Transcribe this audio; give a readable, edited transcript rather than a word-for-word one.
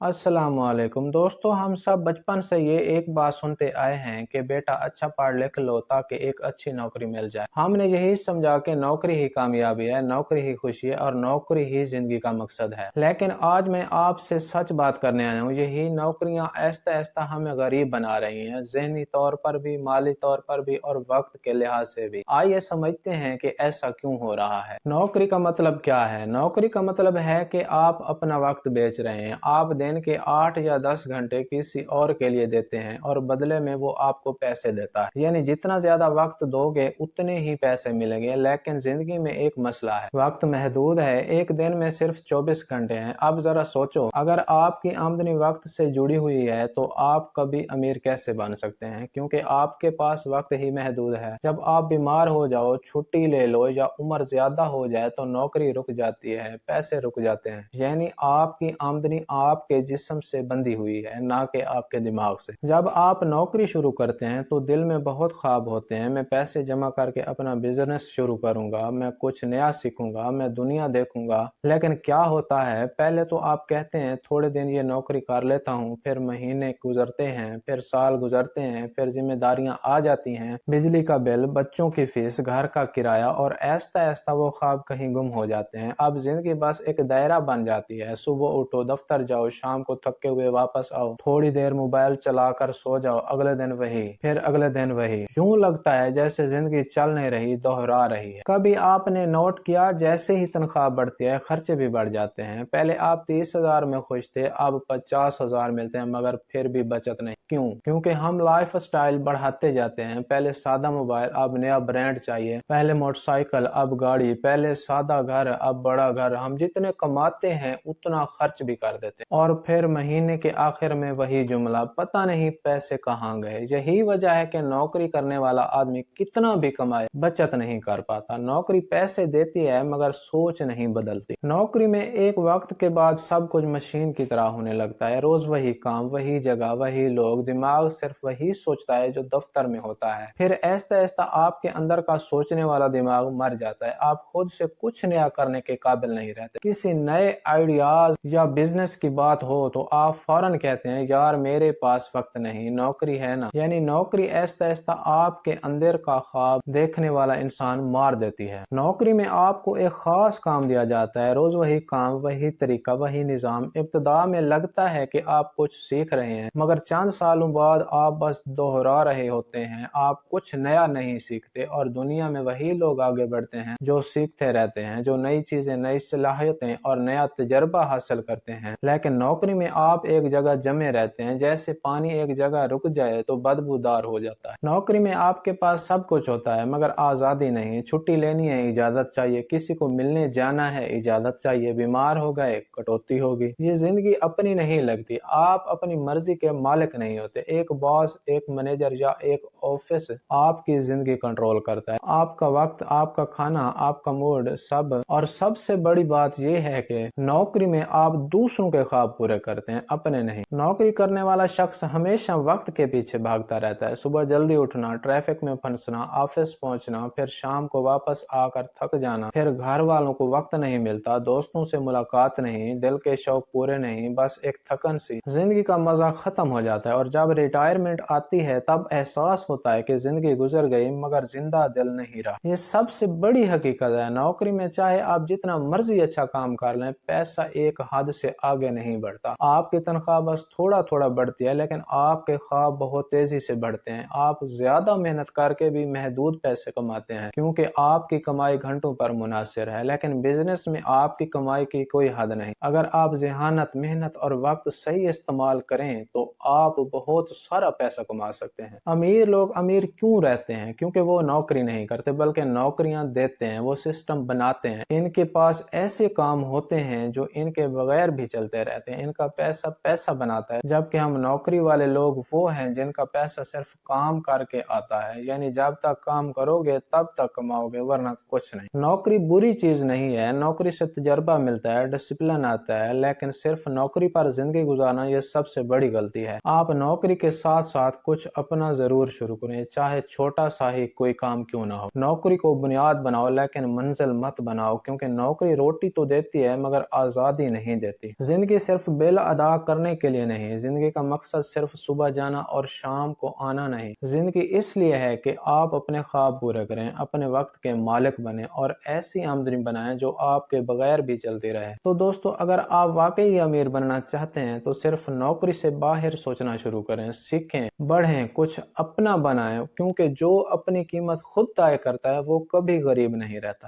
अस्सलाम वालेकुम दोस्तों, हम सब बचपन से ये एक बात सुनते आए हैं कि बेटा अच्छा पढ़ लिख लो ताकि एक अच्छी नौकरी मिल जाए। हमने यही समझा कि नौकरी ही कामयाबी है, नौकरी ही खुशी है और नौकरी ही जिंदगी का मकसद है। लेकिन आज मैं आपसे सच बात करने आया हूँ, यही नौकरियां आहिस्ता आहिस्ता हमें गरीब बना रही हैं, ज़हनी तौर पर भी, माली तौर पर भी और वक्त के लिहाज से भी। आइए समझते हैं कि ऐसा क्यों हो रहा है। नौकरी का मतलब क्या है? नौकरी का मतलब है कि आप अपना वक्त बेच रहे हैं। आप दिन के 8 या 10 घंटे किसी और के लिए देते हैं और बदले में वो आपको पैसे देता है। यानी जितना ज्यादा वक्त दोगे उतने ही पैसे मिलेंगे। लेकिन जिंदगी में एक मसला है, वक्त महदूद है। एक दिन में सिर्फ 24 घंटे हैं। अब जरा सोचो, अगर आपकी आमदनी वक्त से जुड़ी हुई है तो आप कभी अमीर कैसे बन सकते हैं? क्योंकि आपके पास वक्त ही महदूद है। जब आप बीमार हो जाओ, छुट्टी ले लो या उम्र ज्यादा हो जाए तो नौकरी रुक जाती है, पैसे रुक जाते हैं। यानी आपकी आमदनी आपके जिस्म से बंधी हुई है, ना कि आपके दिमाग से। जब आप नौकरी शुरू करते हैं तो दिल में बहुत ख्वाब होते हैं। मैं पैसे जमा करके अपना बिजनेस शुरू करूंगा, मैं कुछ नया सीखूंगा, मैं दुनिया देखूंगा। लेकिन क्या होता है, पहले तो आप कहते हैं थोड़े दिन ये नौकरी कर लेता हूँ, फिर महीने गुजरते हैं, फिर साल गुजरते हैं, फिर जिम्मेदारियां आ जाती हैं, बिजली का बिल, बच्चों की फीस, घर का किराया, और ऐसा ऐसा वो ख्वाब कहीं गुम हो जाते हैं। अब जिंदगी बस एक दायरा बन जाती है। सुबह उठो, दफ्तर जाओ, शाम को थके हुए वापस आओ, थोड़ी देर मोबाइल चलाकर सो जाओ, अगले दिन वही, फिर अगले दिन वही। यूं लगता है जैसे जिंदगी चल नहीं रही, दोहरा रही है। कभी आपने नोट किया, जैसे ही तनख्वाह बढ़ती है खर्चे भी बढ़ जाते हैं। पहले आप 30,000 में खुश थे, अब 50,000 मिलते हैं, मगर फिर भी बचत नहीं। क्यों? क्योंकि हम लाइफ स्टाइल बढ़ाते जाते हैं। पहले सादा मोबाइल, अब नया ब्रांड चाहिए। पहले मोटरसाइकिल, अब गाड़ी। पहले सादा घर, अब बड़ा घर। हम जितने कमाते हैं उतना खर्च भी कर देते हैं। और फिर महीने के आखिर में वही जुमला, पता नहीं पैसे कहाँ गए। यही वजह है कि नौकरी करने वाला आदमी कितना भी कमाए बचत नहीं कर पाता। नौकरी पैसे देती है मगर सोच नहीं बदलती। नौकरी में एक वक्त के बाद सब कुछ मशीन की तरह होने लगता है। रोज वही काम, वही जगह, वही लोग, दिमाग सिर्फ वही सोचता है जो दफ्तर में होता है। फिर ऐसा ऐसा आपके अंदर का सोचने वाला दिमाग मर जाता है। आप खुद से कुछ नया करने के काबिल नहीं रहते। किसी नए आइडियाज या बिजनेस की बात हो तो आप फौरन कहते हैं यार मेरे पास वक्त नहीं, नौकरी है ना। यानी नौकरी ऐसा ऐसा आपके अंदर का ख्वाब देखने वाला इंसान मार देती है। नौकरी में आपको एक खास काम दिया जाता है, रोज वही काम, वही तरीका, वही निजाम। इब्तदा में लगता है कि आप कुछ सीख रहे हैं, मगर चंद सालों बाद आप बस दोहरा रहे होते हैं। आप कुछ नया नहीं सीखते और दुनिया में वही लोग आगे बढ़ते हैं जो सीखते रहते हैं, जो नई चीजें, नई सलाहियतें और नया तजर्बा हासिल करते हैं। लेकिन नौकरी में आप एक जगह जमे रहते हैं, जैसे पानी एक जगह रुक जाए तो बदबूदार हो जाता है। नौकरी में आपके पास सब कुछ होता है मगर आजादी नहीं। छुट्टी लेनी है, इजाजत चाहिए। किसी को मिलने जाना है, इजाजत चाहिए। बीमार हो गए, कटौती होगी। ये जिंदगी अपनी नहीं लगती। आप अपनी मर्जी के मालिक नहीं होते। एक बॉस, एक मैनेजर या एक ऑफिस आपकी जिंदगी कंट्रोल करता है। आपका वक्त, आपका खाना, आपका मूड, सब। और सबसे बड़ी बात यह है कि नौकरी में आप दूसरों के ख्वाब पूरे करते हैं, अपने नहीं। नौकरी करने वाला शख्स हमेशा वक्त के पीछे भागता रहता है। सुबह जल्दी उठना, ट्रैफिक में फंसना, ऑफिस पहुंचना, फिर शाम को वापस आकर थक जाना। फिर घर वालों को वक्त नहीं मिलता, दोस्तों से मुलाकात नहीं, दिल के शौक पूरे नहीं, बस एक थकन सी। जिंदगी का मजा खत्म हो जाता है। और जब रिटायरमेंट आती है तब एहसास होता है कि जिंदगी गुजर गई मगर जिंदा दिल नहीं रहा। ये सबसे बड़ी हकीकत है। नौकरी में चाहे आप जितना मर्जी अच्छा काम कर लें, पैसा एक हद से आगे नहीं बढ़ता। आपकी तनख्वाह बस थोड़ा थोड़ा बढ़ती है, लेकिन आपके ख्वाब बहुत तेजी से बढ़ते हैं। आप ज्यादा मेहनत करके भी महदूद पैसे कमाते हैं क्योंकि आपकी कमाई घंटों पर मुनासिर है। लेकिन बिजनेस में आपकी कमाई की कोई हद नहीं। अगर आप जहानत, मेहनत और वक्त सही इस्तेमाल करें तो आप बहुत सारा पैसा कमा सकते हैं। अमीर लोग अमीर क्यों रहते हैं? क्योंकि वो नौकरी नहीं करते बल्कि नौकरियां देते हैं। वो सिस्टम बनाते हैं। इनके पास ऐसे काम होते हैं जो इनके बगैर भी चलते रहते हैं। इनका पैसा पैसा बनाता है। जबकि हम नौकरी वाले लोग वो हैं जिनका पैसा सिर्फ काम करके आता है। यानी जब तक काम करोगे तब तक कमाओगे, वरना कुछ नहीं। नौकरी बुरी चीज नहीं है। नौकरी से तजर्बा मिलता है, डिसिप्लिन आता है। लेकिन सिर्फ नौकरी पर जिंदगी गुजारना ये सबसे बड़ी गलती है। आप नौकरी के साथ साथ कुछ अपना जरूर शुरू करें, चाहे छोटा सा ही कोई काम क्यों ना हो। नौकरी को बुनियाद बनाओ लेकिन मंजिल मत बनाओ, क्योंकि नौकरी रोटी तो देती है मगर आजादी नहीं देती। जिंदगी सिर्फ बिल अदा करने के लिए नहीं, जिंदगी का मकसद सिर्फ सुबह जाना और शाम को आना नहीं। जिंदगी इसलिए है कि आप अपने ख्वाब पूरे करें, अपने वक्त के मालिक बने और ऐसी आमदनी बनाएं जो आपके बगैर भी चलती रहे। तो दोस्तों, अगर आप वाकई अमीर बनना चाहते हैं तो सिर्फ नौकरी से बाहर सोचना शुरू करें, सीखें, बढ़ें, कुछ अपना बनाएं, क्योंकि जो अपनी कीमत खुद तय करता है वो कभी गरीब नहीं रहता।